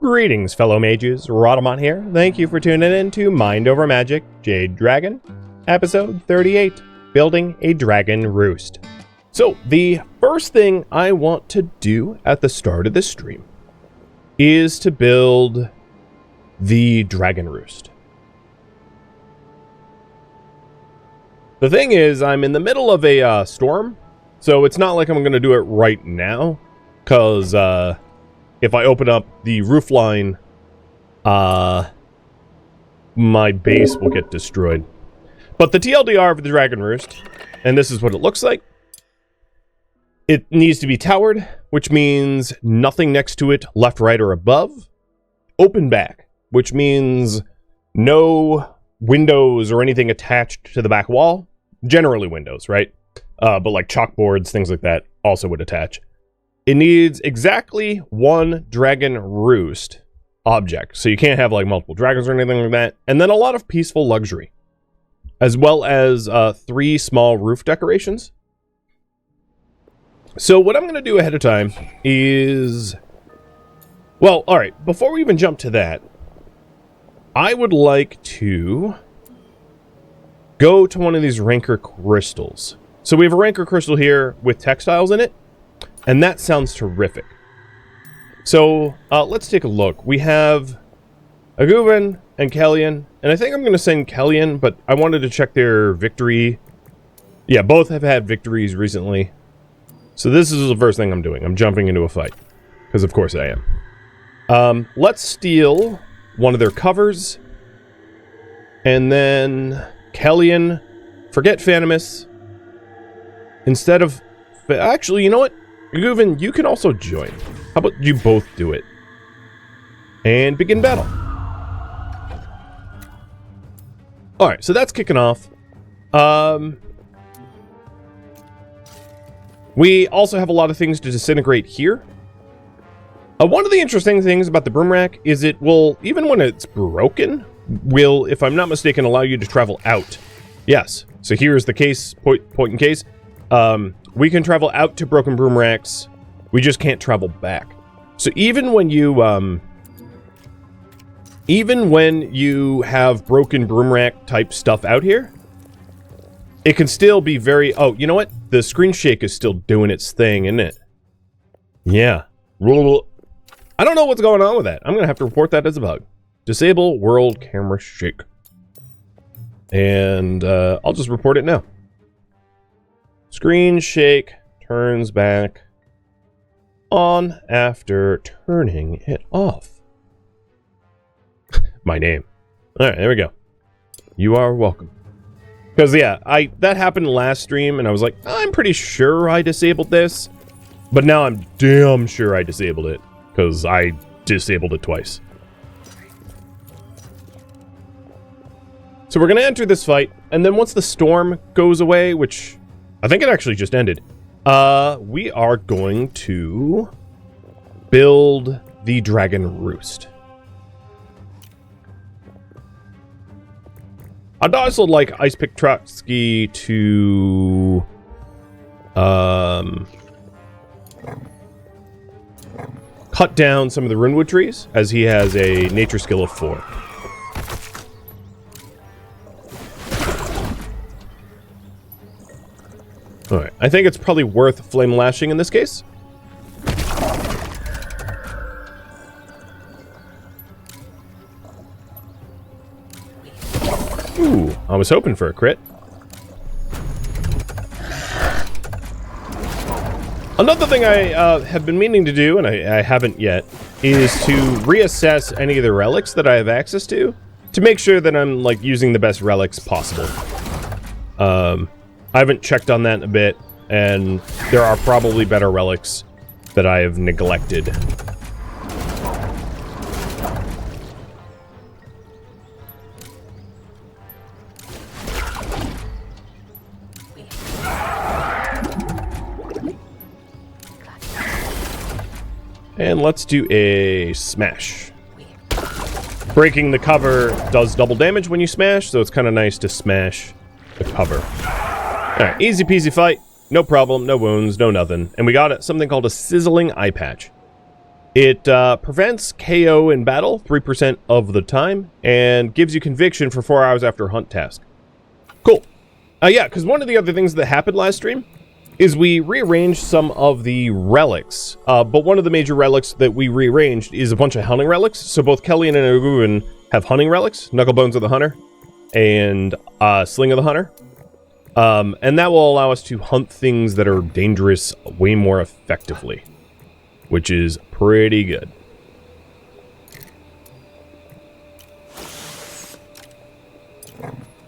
Greetings, fellow mages. Rhadamant here. Thank you for tuning in to Mind Over Magic, Jade Dragon, episode 38, Building a Dragon Roost. So, the first thing I want to do at the start of this stream is to build the Dragon Roost. The thing is, I'm in the middle of a storm, so it's not like I'm going to do it right now, because if I open up the roof line, my base will get destroyed. But the TLDR for the Dragon Roost, and this is what it looks like. It needs to be towered, which means nothing next to it, left, right, or above. Open back, which means no windows or anything attached to the back wall. Generally windows, right? But like chalkboards, things like that also would attach. It needs exactly one Dragon Roost object. So you can't have like multiple dragons or anything like that. And then a lot of peaceful luxury. As well as 3 small roof decorations. So what I'm going to do ahead of time is... Well, alright. Before we even jump to that, I would like to go to one of these Rancor crystals. So we have a Rancor crystal here with textiles in it. And that sounds terrific. So, let's take a look. We have Aguvin and Kellyan. And I think I'm going to send Kellyan, but I wanted to check their victory. Yeah, both have had victories recently. So this is the first thing I'm doing. I'm jumping into a fight. Because of course I am. Let's steal one of their covers. And then Kellyan, forget Fanimus. Instead of... Actually, you know what? Aguvin, you can also join. How about you both do it? And begin battle. Alright, so that's kicking off. We also have a lot of things to disintegrate here. One of the interesting things about the broom rack is it will, even when it's broken, will, if I'm not mistaken, allow you to travel out. Yes. So here's the case, point in case. We can travel out to broken broom racks. We just can't travel back. So even when you have broken broom rack type stuff out here, it can still be very... Oh, you know what? The screen shake is still doing its thing, isn't it? Yeah. I don't know what's going on with that. I'm going to have to report that as a bug. Disable world camera shake. And I'll just report it now. Screen shake turns back on after turning it off. My name. Alright, there we go. You are welcome. Because, yeah, that happened last stream, and I was like, I'm pretty sure I disabled this. But now I'm damn sure I disabled it. Because I disabled it twice. So we're going to enter this fight, and then once the storm goes away, which... I think it actually just ended. We are going to build the Dragon Roost. I'd also like Ice Pick Trotsky to cut down some of the Runewood trees, as he has a nature skill of 4. Alright, I think it's probably worth flame lashing in this case. Ooh, I was hoping for a crit. Another thing I have been meaning to do, and I haven't yet, is to reassess any of the relics that I have access to make sure that I'm, like, using the best relics possible. I haven't checked on that in a bit, and there are probably better relics that I have neglected. And let's do a smash. Breaking the cover does double damage when you smash, so it's kind of nice to smash the cover. Alright, easy peasy fight. No problem, no wounds, no nothing. And we got something called a sizzling eye patch. It prevents KO in battle 3% of the time, and gives you conviction for 4 hours after a hunt task. Cool. Yeah, because one of the other things that happened last stream is we rearranged some of the relics. But one of the major relics that we rearranged is a bunch of hunting relics. So both Kellyan and Aguin have hunting relics, Knucklebones of the Hunter, and Sling of the Hunter. And that will allow us to hunt things that are dangerous way more effectively, which is pretty good.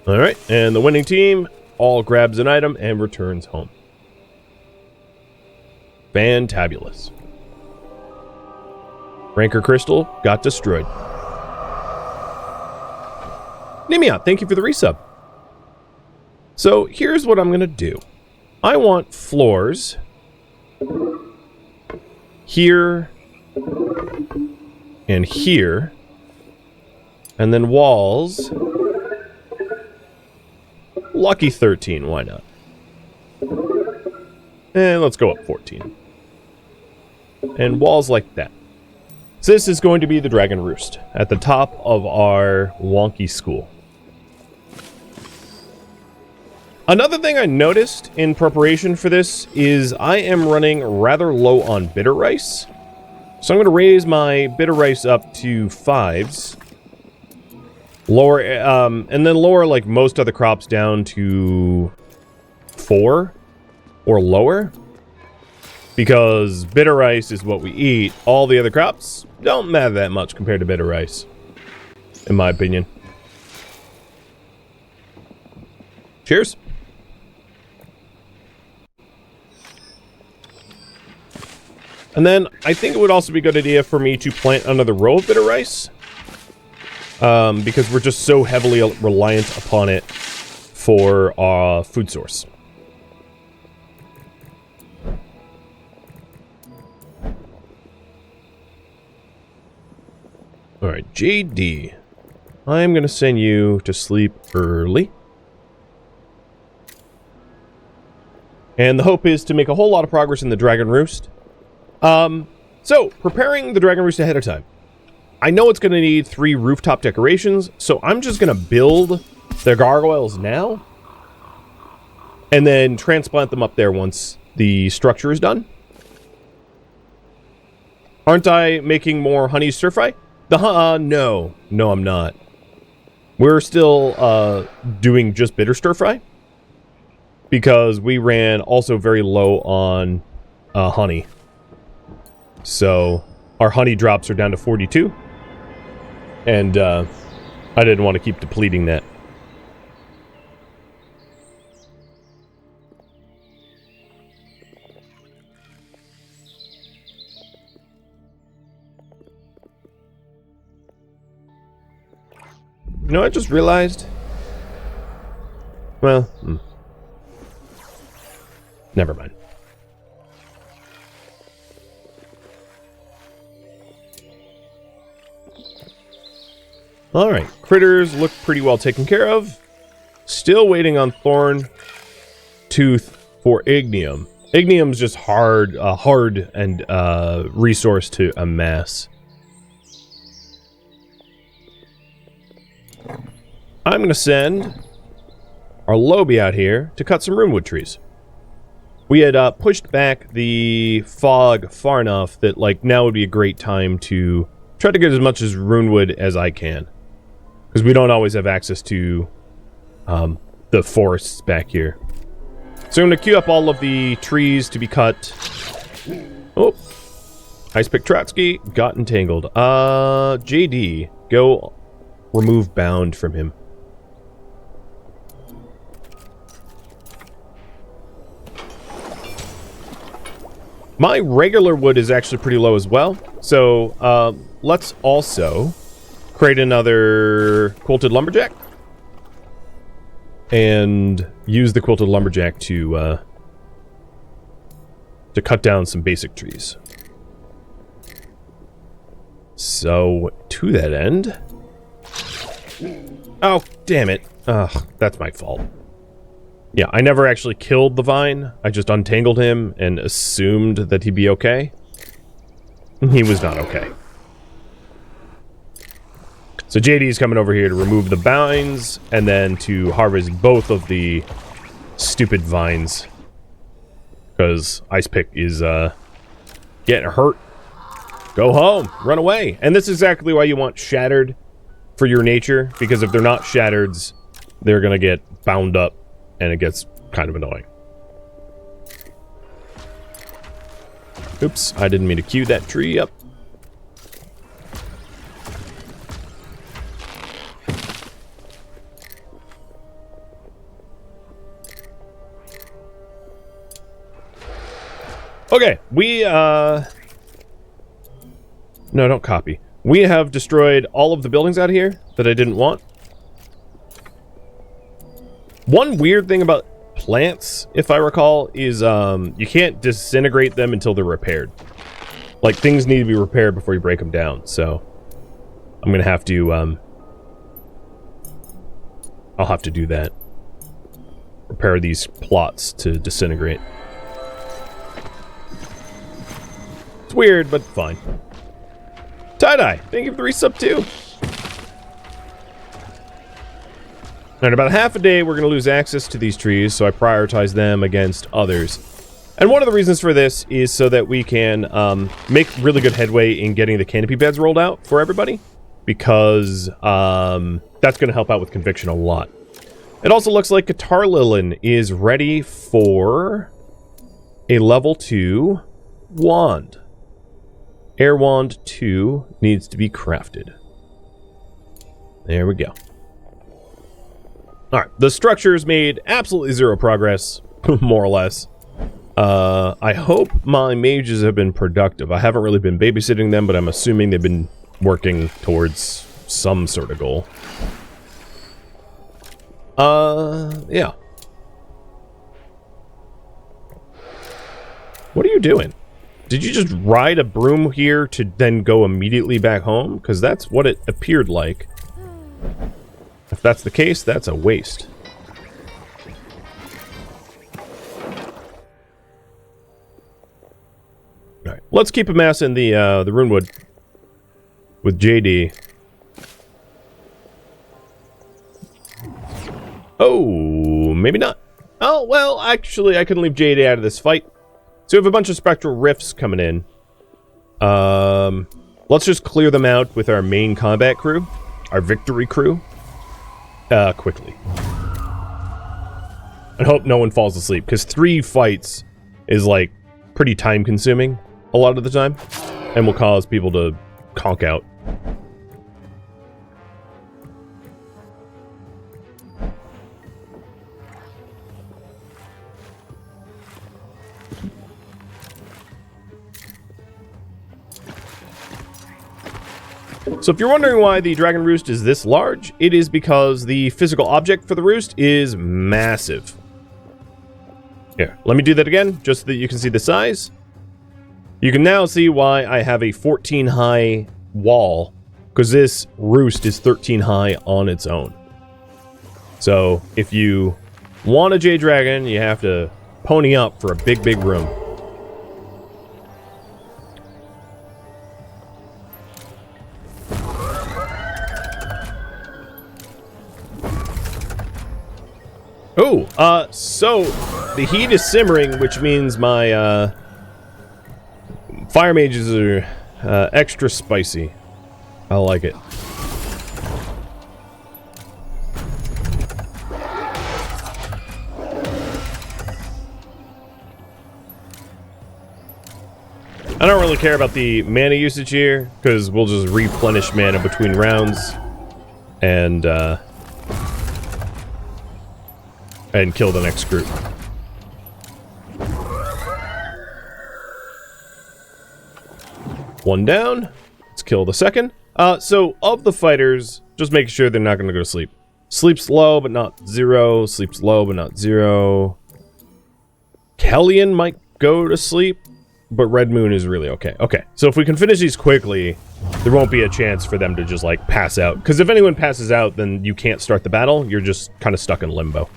Alright, and the winning team all grabs an item and returns home. Fantabulous. Ranker Crystal got destroyed. Nimia, thank you for the resub. So here's what I'm going to do. I want floors here and here, and then walls. Lucky 13, why not? And let's go up 14. And walls like that. So this is going to be the Dragon Roost at the top of our wonky school. Another thing I noticed in preparation for this is I am running rather low on bitter rice. So I'm going to raise my bitter rice up to 5s. Lower, and then lower like most other crops down to 4 or lower. Because bitter rice is what we eat. All the other crops don't matter that much compared to bitter rice, in my opinion. Cheers. And then I think it would also be a good idea for me to plant another row of bitter rice. Because we're just so heavily reliant upon it for our food source. Alright, JD. I'm going to send you to sleep early. And the hope is to make a whole lot of progress in the Dragon Roost. So, preparing the Dragon Roost ahead of time. I know it's going to need 3 rooftop decorations, so I'm just going to build the gargoyles now. And then transplant them up there once the structure is done. Aren't I making more honey stir-fry? No, I'm not. We're still doing just bitter stir-fry. Because we ran also very low on honey. So our honey drops are down to 42. And I didn't want to keep depleting that. You know, I just realized. Well, never mind. Alright, critters look pretty well taken care of. Still waiting on Thorn Tooth for Ignium. Ignium's just hard and resource to amass. I'm going to send our Lobie out here to cut some rootwood trees. We had pushed back the fog far enough that like now would be a great time to try to get as much as runewood as I can. Because we don't always have access to the forests back here. So I'm going to queue up all of the trees to be cut. Oh. Ice Pick Trotsky got entangled. JD, go remove bound from him. My regular wood is actually pretty low as well. So let's also create another Quilted Lumberjack. And use the Quilted Lumberjack to cut down some basic trees. So, to that end... Oh, damn it. Ugh, that's my fault. Yeah, I never actually killed the vine. I just untangled him and assumed that he'd be okay. He was not okay. So JD is coming over here to remove the vines and then to harvest both of the stupid vines. Because Ice Pick is getting hurt. Go home. Run away. And this is exactly why you want shattered for your nature. Because if they're not shattereds, they're going to get bound up. And it gets kind of annoying. Oops. I didn't mean to cue that tree up. Okay, no, don't copy. We have destroyed all of the buildings out here that I didn't want. One weird thing about plants, if I recall, is you can't disintegrate them until they're repaired. Like, things need to be repaired before you break them down, so I'm gonna have to, I'll have to do that. Repair these plots to disintegrate. Weird, but fine. Tie-dye, thank you for the resub too. In about half a day, we're going to lose access to these trees, so I prioritize them against others. And one of the reasons for this is so that we can make really good headway in getting the canopy beds rolled out for everybody, because that's going to help out with conviction a lot. It also looks like Guitar Lilin is ready for a level 2 wand. Air Wand 2 needs to be crafted. There we go. Alright, the structure's made absolutely zero progress, more or less. I hope my mages have been productive. I haven't really been babysitting them, but I'm assuming they've been working towards some sort of goal. Yeah. What are you doing? Did you just ride a broom here to then go immediately back home? Because that's what it appeared like. If that's the case, that's a waste. Alright, let's keep amassing the runewood with JD. Oh, maybe not. Oh, well, actually, I can leave JD out of this fight. So we have a bunch of Spectral Rifts coming in. Let's just clear them out with our main combat crew. Our victory crew. Quickly. And hope no one falls asleep, because 3 fights is, like, pretty time-consuming a lot of the time. And will cause people to conk out. So if you're wondering why the dragon roost is this large, it is because the physical object for the roost is massive. Here, let me do that again, just so that you can see the size. You can now see why I have a 14 high wall, because this roost is 13 high on its own. So if you want a Jade Dragon, you have to pony up for a big, big room. Oh, so the heat is simmering, which means my fire mages are extra spicy. I like it. I don't really care about the mana usage here, because we'll just replenish mana between rounds and kill the next group. One down. Let's kill the second. So, of the fighters, just make sure they're not going to go to sleep. Sleeps low, but not 0. Sleeps low, but not 0. Kellyan might go to sleep, but Red Moon is really okay. Okay, so if we can finish these quickly, there won't be a chance for them to just, like, pass out. Because if anyone passes out, then you can't start the battle. You're just kind of stuck in limbo.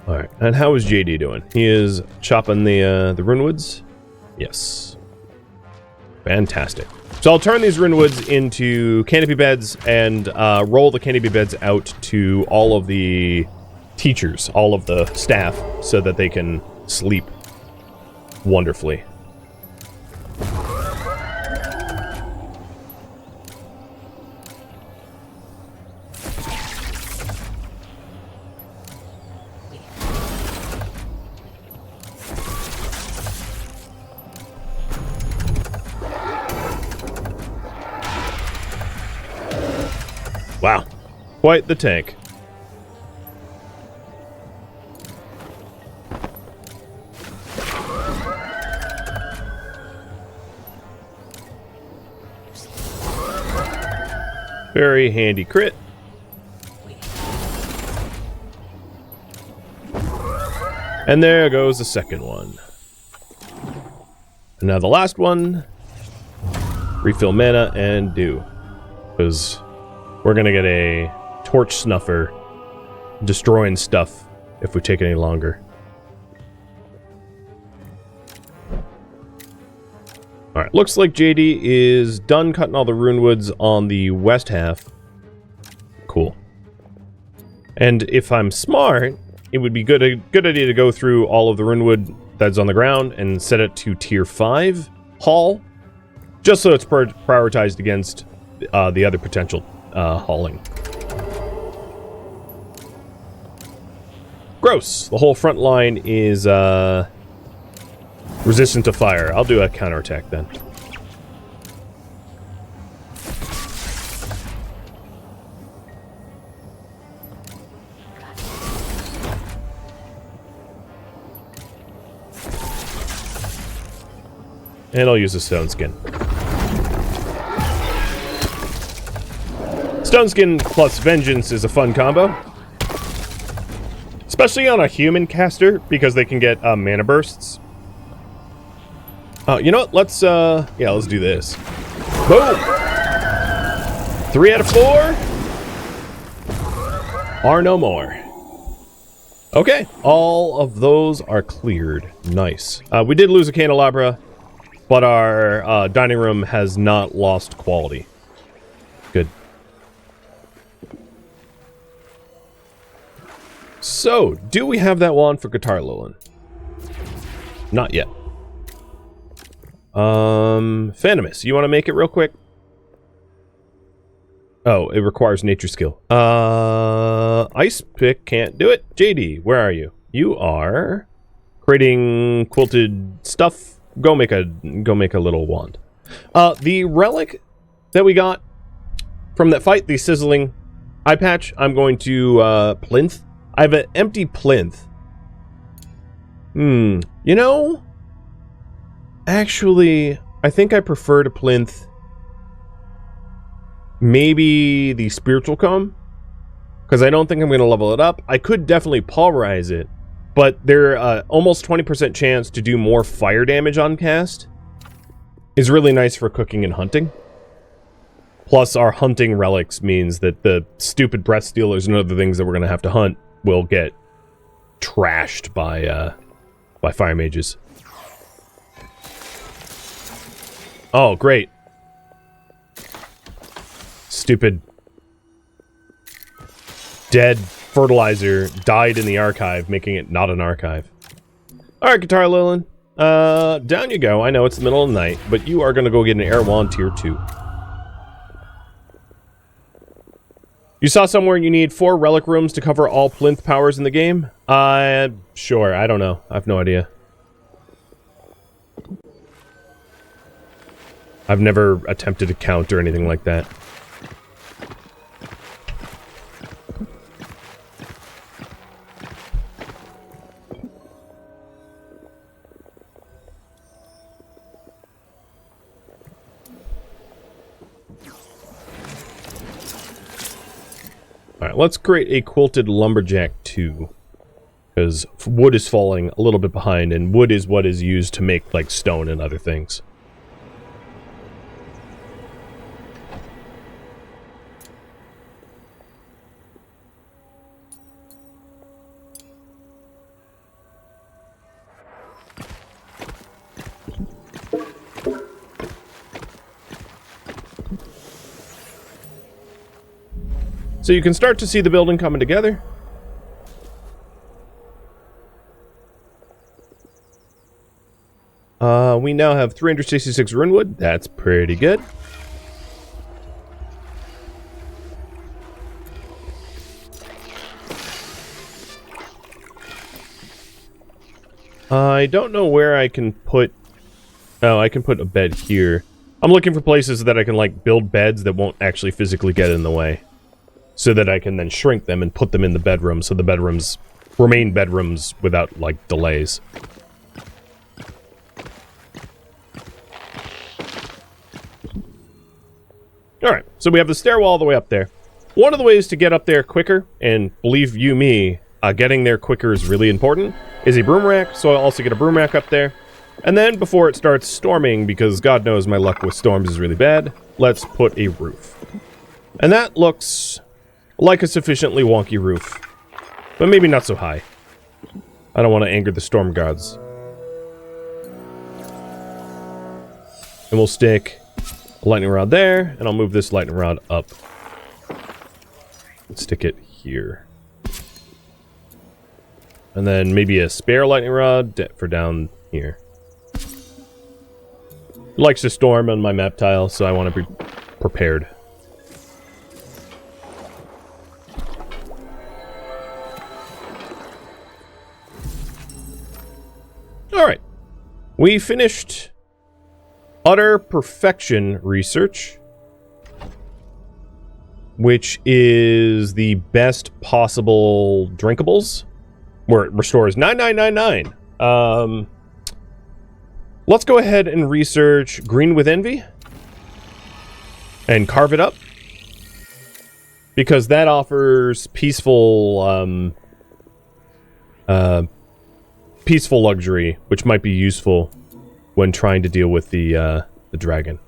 Alright, and how is JD doing? He is chopping the runewoods. Yes. Fantastic. So I'll turn these runewoods into canopy beds and roll the canopy beds out to all of the teachers, all of the staff, so that they can sleep wonderfully. Wow, quite the tank. Very handy crit. And there goes the second one. And now the last one. Refill mana and do. Because we're going to get a torch snuffer destroying stuff if we take any longer. Alright, looks like JD is done cutting all the runewoods on the west half. Cool. And if I'm smart, it would be a good idea to go through all of the runewood that's on the ground and set it to tier 5 haul, just so it's prioritized against the other potential hauling. Gross. The whole front line is resistant to fire. I'll do a counterattack then. And I'll use a stone skin. Stone skin plus vengeance is a fun combo. Especially on a human caster, because they can get mana bursts. You know what? Let's do this. Boom! 3 out of 4 are no more. Okay, all of those are cleared. Nice. We did lose a candelabra, but our dining room has not lost quality. Good. So, do we have that wand for Guitar Lilin? Not yet. Phantomus, you want to make it real quick? Oh, it requires nature skill. Ice pick can't do it. JD, where are you? You are creating quilted stuff. Go make a little wand. The relic that we got from that fight, the sizzling eye patch, I'm going to plinth. I have an empty plinth. You know, actually, I think I prefer to plinth maybe the spiritual comb, because I don't think I'm going to level it up. I could definitely pulverize it, but there almost 20% chance to do more fire damage on cast is really nice for cooking and hunting. Plus, our hunting relics means that the stupid breath stealers and other things that we're going to have to hunt will get trashed by fire mages. Oh, great. Stupid dead fertilizer died in the archive, making it not an archive. Alright, Guitar Lilin. Down you go. I know it's the middle of the night, but you are going to go get an air wand tier 2. You saw somewhere you need 4 relic rooms to cover all plinth powers in the game? Sure. I don't know. I have no idea. I've never attempted to count or anything like that. Alright, let's create a quilted lumberjack 2. Because wood is falling a little bit behind, and wood is what is used to make, like, stone and other things. So you can start to see the building coming together. We now have 366 runewood. That's pretty good. I don't know where I can put... Oh, I can put a bed here. I'm looking for places that I can, like, build beds that won't actually physically get in the way. So that I can then shrink them and put them in the bedroom, so the bedrooms remain bedrooms without, like, delays. Alright, so we have the stairwell all the way up there. One of the ways to get up there quicker, and believe you me, getting there quicker is really important, is a broom rack, so I'll also get a broom rack up there. And then, before it starts storming, because God knows my luck with storms is really bad, let's put a roof. And that looks like a sufficiently wonky roof, but maybe not so high. I don't want to anger the storm gods. And we'll stick a lightning rod there, and I'll move this lightning rod up. Let's stick it here. And then maybe a spare lightning rod for down here. It likes to storm on my map tile, so I want to be prepared. Alright. We finished Utter Perfection research, which is the best possible drinkables, where it restores 9999. Let's go ahead and research Green with Envy and carve it up, because that offers peaceful peaceful luxury, which might be useful when trying to deal with the dragon.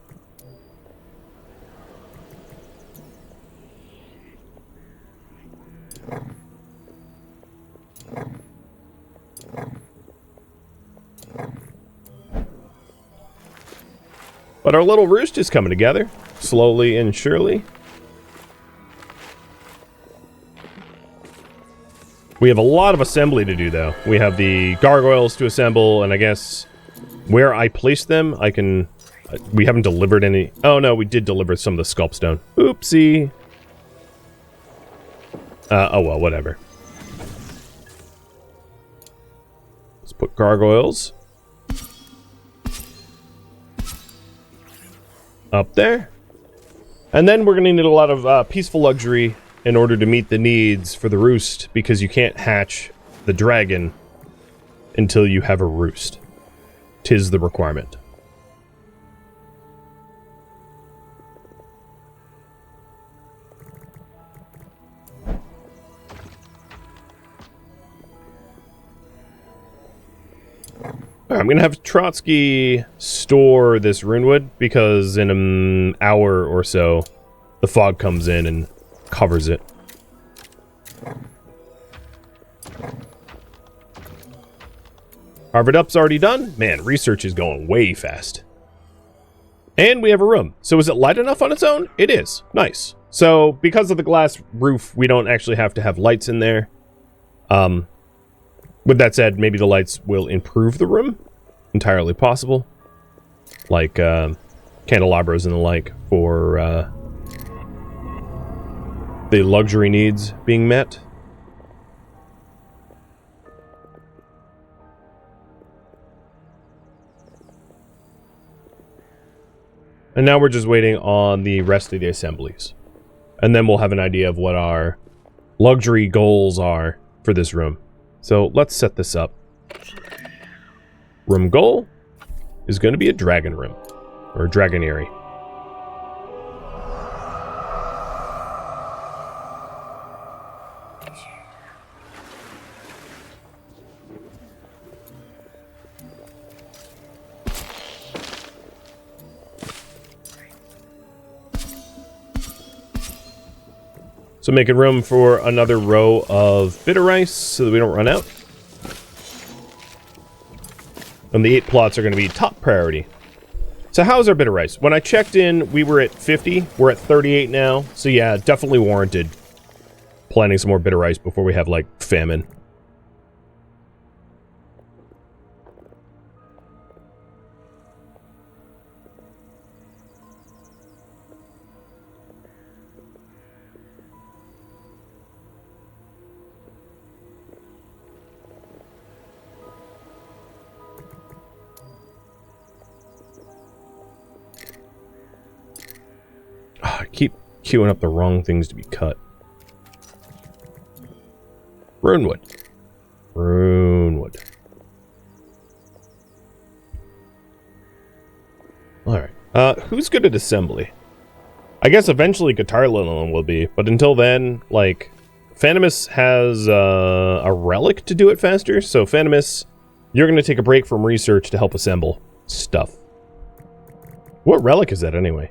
But our little roost is coming together, slowly and surely. We have a lot of assembly to do, though. We have the gargoyles to assemble, and I guess where I place them, I can... We haven't delivered any... Oh, no, we did deliver some of the sculpstone. Oopsie. Oh, well, whatever. Let's put gargoyles up there. And then we're going to need a lot of peaceful luxury in order to meet the needs for the roost, because you can't hatch the dragon until you have a roost. 'Tis the requirement. I'm going to have Trotsky store this runewood, because in an hour or so, the fog comes in and covers it. Carve it up's already done. Man, research is going way fast. And we have a room. So is it light enough on its own? It is. Nice. So because of the glass roof, we don't actually have to have lights in there. With that said, maybe the lights will improve the room. Entirely possible. Like candelabras and the like for the luxury needs being met. And now we're just waiting on the rest of the assemblies. And then we'll have an idea of what our luxury goals are for this room. So let's set this up. Room goal is going to be a dragon room. Or a dragonary. So making room for another row of bitter rice so that we don't run out. And the 8 plots are going to be top priority. So how's our bitter rice? When I checked in, we were at 50. We're at 38 now. So yeah, definitely warranted. planting some more bitter ice before we have, like, famine. I keep queuing up the wrong things to be cut. Runewood. Runewood. Alright. Who's good at assembly? I guess eventually Guitar Lilin will be, but until then, like, Phantomus has a relic to do it faster, so Phantomus, you're going to take a break from research to help assemble stuff. What relic is that anyway?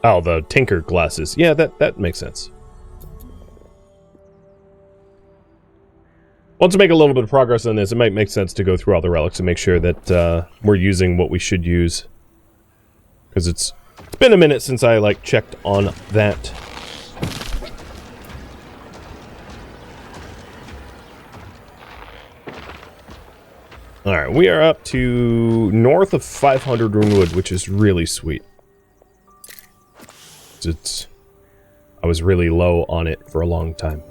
Oh, the Tinker glasses. Yeah, that makes sense. Once we make a little bit of progress on this, it might make sense to go through all the relics and make sure that we're using what we should use. Because it's been a minute since I, like, checked on that. Alright, we are up to north of 500 runewood, which is really sweet. I was really low on it for a long time.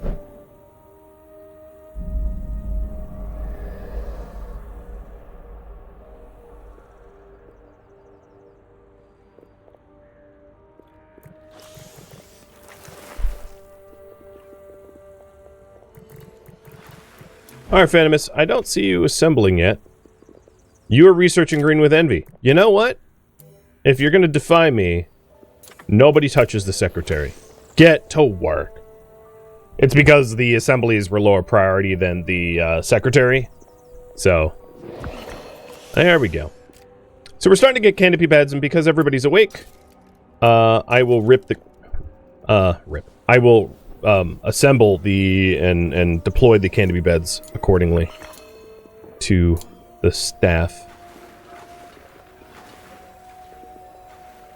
Alright, Phantomus, I don't see you assembling yet. You are researching green with envy. You know what? If you're gonna defy me, nobody touches the secretary. Get to work. It's because the assemblies were lower priority than the secretary. So, there we go. So we're starting to get canopy beds, and because everybody's awake, I will I will assemble the and deploy the canopy beds accordingly to the staff.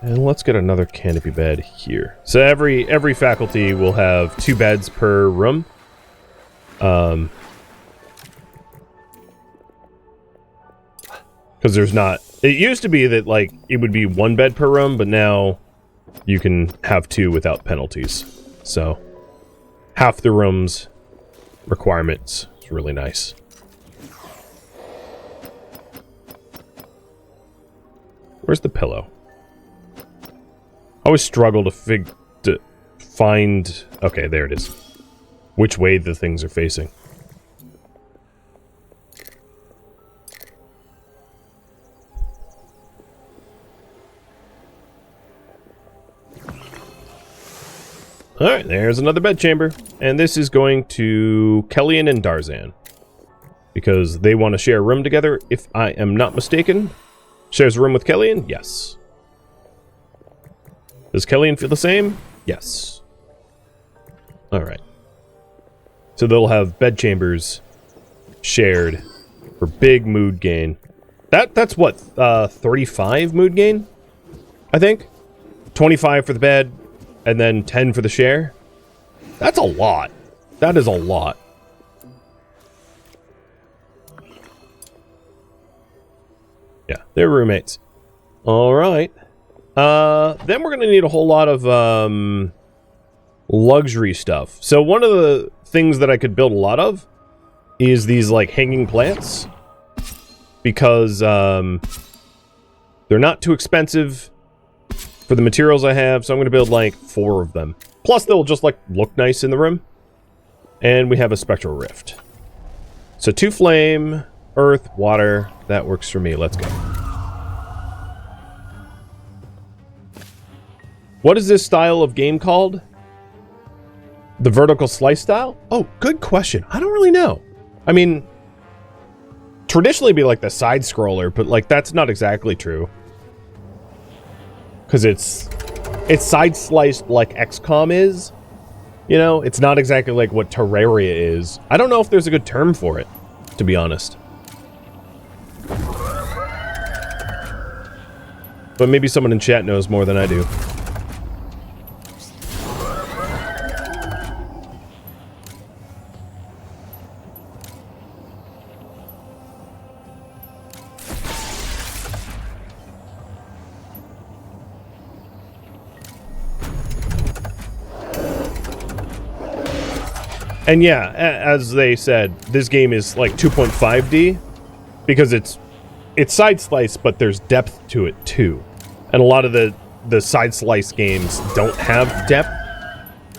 And let's get another canopy bed here. So every faculty will have 2 beds per room. Because there's not... It used to be that, like, it would be 1 bed per room, but now you can have 2 without penalties. So, half the room's requirements is really nice. Where's the pillow? I always struggle to find... Okay, there it is. Which way the things are facing. Alright, there's another bedchamber. And this is going to Kellyan and Darzan. Because they want to share a room together, if I am not mistaken. Shares a room with Kellyan? Yes. Does Kellyan feel the same? Yes. Alright. So they'll have bedchambers shared for big mood gain. That's what, 35 mood gain? I think? 25 for the bed, and then 10 for the share? That's a lot. That is a lot. Yeah, they're roommates. Alright. Then we're gonna need a whole lot of, luxury stuff. So one of the things that I could build a lot of is these, like, hanging plants. Because, they're not too expensive for the materials I have, so I'm gonna build, like, 4 of them. Plus, they'll just, like, look nice in the room. And we have a Spectral Rift. So 2 flame, earth, water, that works for me. Let's go. What is this style of game called? The vertical slice style? Oh, good question. I don't really know. I mean, traditionally it'd be like the side scroller, but like that's not exactly true. Because it's side sliced like XCOM is. You know, it's not exactly like what Terraria is. I don't know if there's a good term for it, to be honest. But maybe someone in chat knows more than I do. And yeah, as they said, this game is like 2.5D because it's side slice, but there's depth to it too. And a lot of the side slice games don't have depth.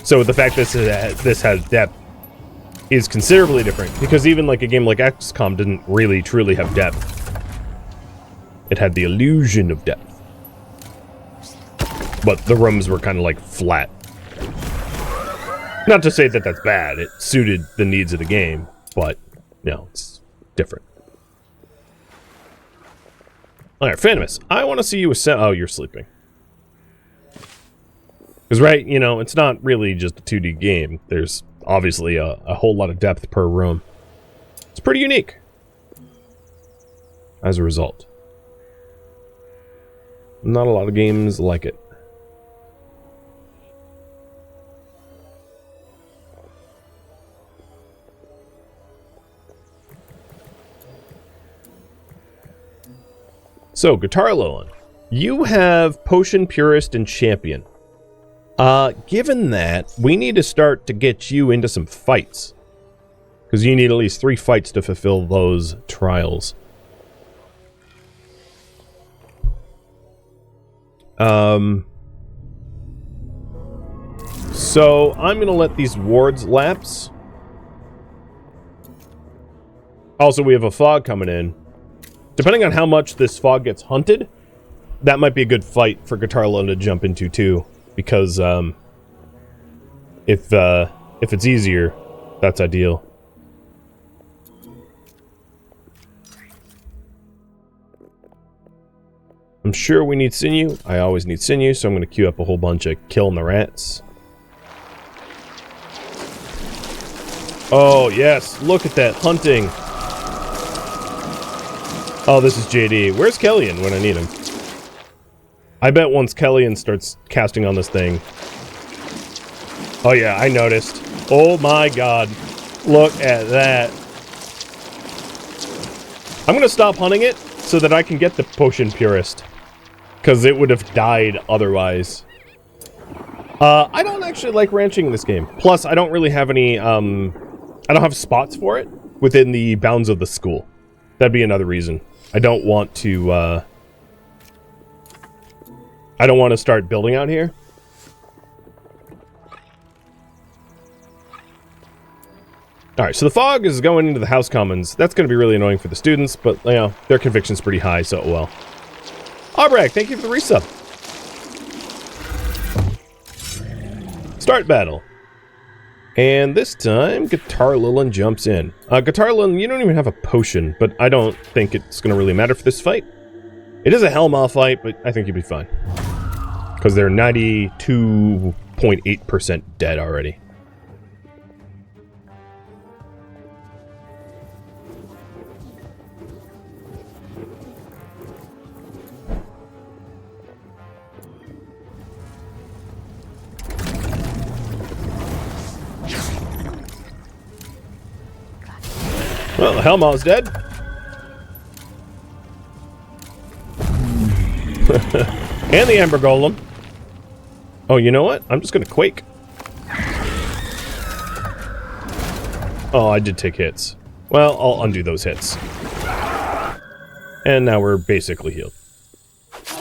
So the fact that this has depth is considerably different, because even like a game like XCOM didn't really truly have depth. It had the illusion of depth. But the rooms were kind of like flat. Not to say that that's bad, it suited the needs of the game, but, you know, it's different. Alright, Phantomus, I want to see you ascend. Oh, you're sleeping. Because, right, you know, it's not really just a 2D game. There's obviously a whole lot of depth per room. It's pretty unique. As a result. Not a lot of games like it. So, Guitar Lilin, you have Potion Purist and Champion. Given that, we need to start to get you into some fights. Because you need at least 3 fights to fulfill those trials. So, I'm going to let these wards lapse. Also, we have a fog coming in. Depending on how much this fog gets hunted, that might be a good fight for Guitar Lilin to jump into too. Because if it's easier, that's ideal. I'm sure we need sinew. I always need sinew, so I'm going to queue up a whole bunch of killing the rats. Oh yes, look at that hunting. Oh, this is JD. Where's Kellyan when I need him? I bet once Kellyan starts casting on this thing... Oh yeah, I noticed. Oh my god. Look at that. I'm gonna stop hunting it so that I can get the Potion Purist. Because it would have died otherwise. I don't actually like ranching in this game. Plus, I don't really have any, I don't have spots for it within the bounds of the school. That'd be another reason. I don't want to start building out here. Alright, so the fog is going into the House Commons. That's going to be really annoying for the students, but, you know, their conviction's pretty high, so well. Aubrek, thank you for the resub. Start battle. And this time, Guitar Lilin jumps in. Guitar Lilin, you don't even have a potion, but I don't think it's going to really matter for this fight. It is a Hellmaw fight, but I think you'll be fine. Because they're 92.8% dead already. Well, the Hellmaw's dead. And the Ember Golem. Oh, you know what? I'm just gonna quake. Oh, I did take hits. Well, I'll undo those hits. And now we're basically healed.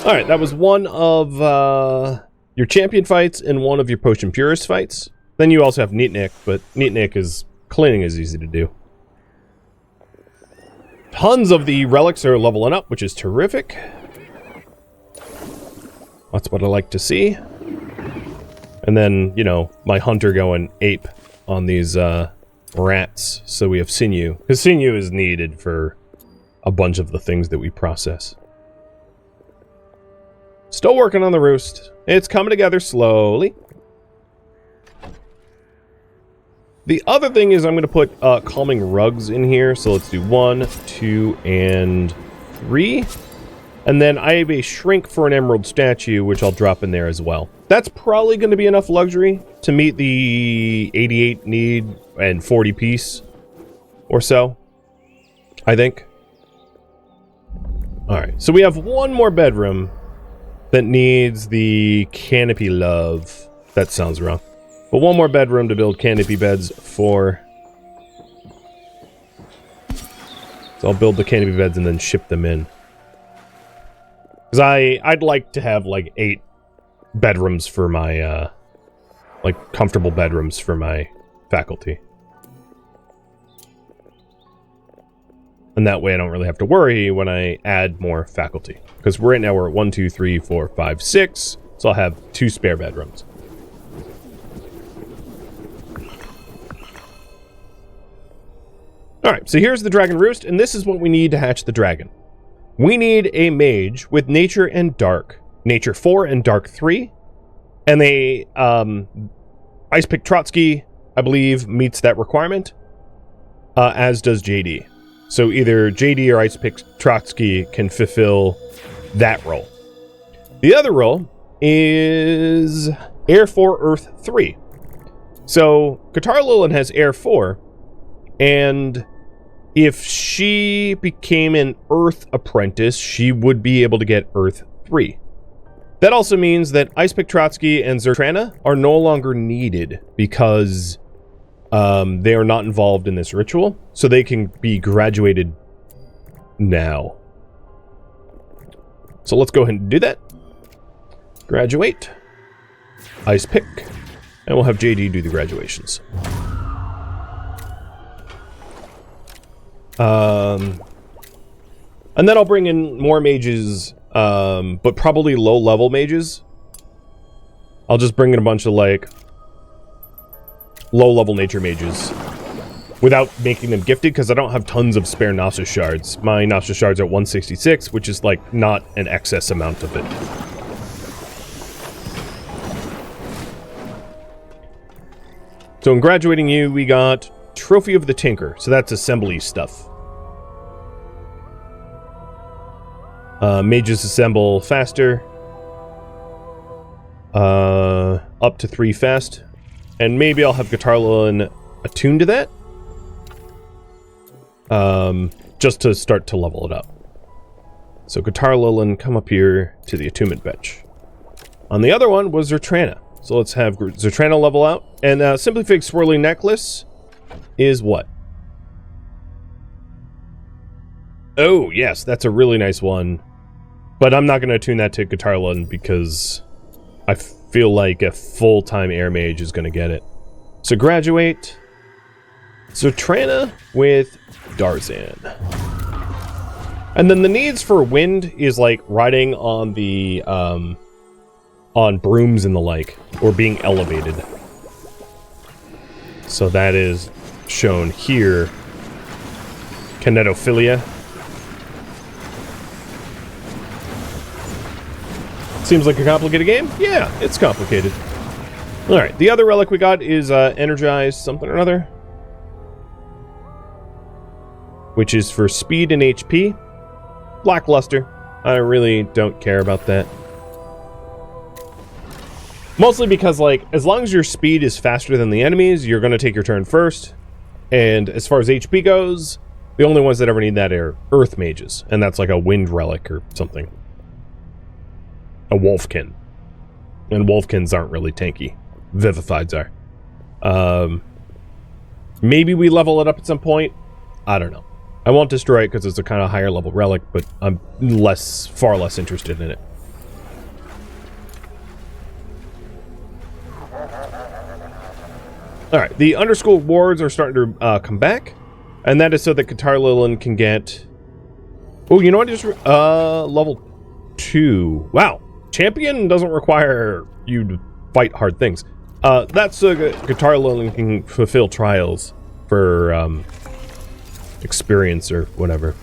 Alright, that was one of your champion fights and one of your Potion Purist fights. Then you also have Neat Nick, but Neat Nick is... cleaning is easy to do. Tons of the relics are leveling up, which is terrific. That's what I like to see. And then, you know, my hunter going ape on these rats, so we have sinew. Because sinew is needed for a bunch of the things that we process. Still working on the roost. It's coming together slowly. The other thing is I'm going to put calming rugs in here. So let's do 1, 2, and 3. And then I have a shrink for an emerald statue, which I'll drop in there as well. That's probably going to be enough luxury to meet the 88 need and 40 piece or so, I think. Alright, so we have one more bedroom that needs the Canopy love. That sounds wrong. But one more bedroom to build canopy beds for. So I'll build the canopy beds and then ship them in. Because I'd like to have like 8 bedrooms for my, like comfortable bedrooms for my faculty. And that way I don't really have to worry when I add more faculty. Because right now we're at 1, 2, 3, 4, 5, 6. So I'll have 2 spare bedrooms. Alright, so here's the dragon roost, and this is what we need to hatch the dragon. We need a mage with nature and dark. Nature 4 and dark 3. And they, Ice Pick Trotsky, I believe, meets that requirement. As does JD. So either JD or Ice Pick Trotsky can fulfill that role. The other role is Air 4, Earth 3. So Guitar Lilin has Air 4, and if she became an Earth apprentice, she would be able to get Earth 3. That also means that Ice Pick Trotsky and Zertrana are no longer needed because they are not involved in this ritual, so they can be graduated now. So let's go ahead and do that. Graduate. Ice Pick. And we'll have JD do the graduations. And then I'll bring in more mages, but probably low-level mages. I'll just bring in a bunch of, like, low-level nature mages without making them gifted, because I don't have tons of spare Gnosis shards. My Gnosis shards are at 166, which is, like, not an excess amount of it. So in graduating you, we got Trophy of the Tinker. So that's assembly stuff. Mages assemble faster. Up to 3 fast. And maybe I'll have Guitar Lilin attuned to that. Just to start to level it up. So Guitar Lilin, come up here to the attunement bench. On the other one was Zertrana. So let's have Zertrana level out. And Simply Fig Swirling Necklace is what? Oh, yes, that's a really nice one. But I'm not going to attune that to Guitar Lilin because I feel like a full-time air mage is going to get it. So graduate Zertrana with Darzan. And then the needs for wind is like riding on the on brooms and the like, or being elevated. So that is shown here. Kinetophilia. Seems like a complicated game? Yeah, it's complicated. Alright, the other relic we got is Energized something or another. Which is for speed and HP. Lackluster. I really don't care about that. Mostly because, like, as long as your speed is faster than the enemies, you're going to take your turn first. And as far as HP goes, the only ones that ever need that are Earth Mages. And that's like a Wind Relic or something. A Wolfkin. And Wolfkins aren't really tanky. Vivifieds are. Maybe we level it up at some point. I don't know. I won't destroy it because it's a kind of higher level relic, but I'm far less interested in it. Alright, the underschool wards are starting to come back. And that is so that Guitar Lilin can get... Oh, you know what? Just level 2. Wow. Champion doesn't require you to fight hard things. That's so Guitar Lilin can fulfill trials for experience or whatever.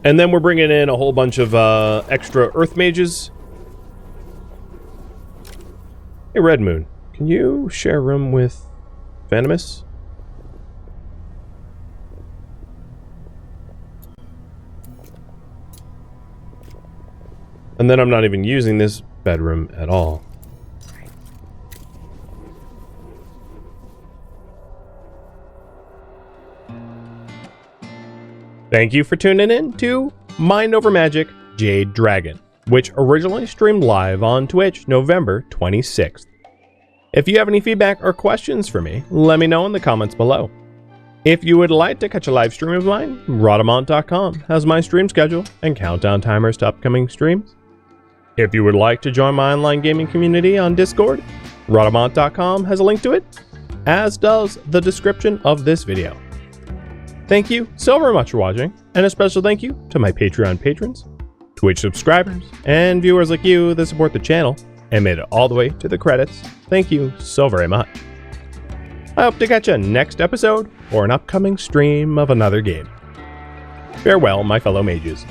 And then we're bringing in a whole bunch of extra Earth Mages. Hey, Red Moon, can you share a room with Venomous? And then I'm not even using this bedroom at all. Thank you for tuning in to Mind Over Magic Jade Dragon, which originally streamed live on Twitch November 26th. If you have any feedback or questions for me, let me know in the comments below. If you would like to catch a live stream of mine, Rhadamant.com has my stream schedule and countdown timers to upcoming streams. If you would like to join my online gaming community on Discord, Rhadamant.com has a link to it, as does the description of this video. Thank you so very much for watching, and a special thank you to my Patreon patrons, Twitch subscribers, and viewers like you that support the channel and made it all the way to the credits. Thank you so very much. I hope to catch you next episode or an upcoming stream of another game. Farewell, my fellow mages.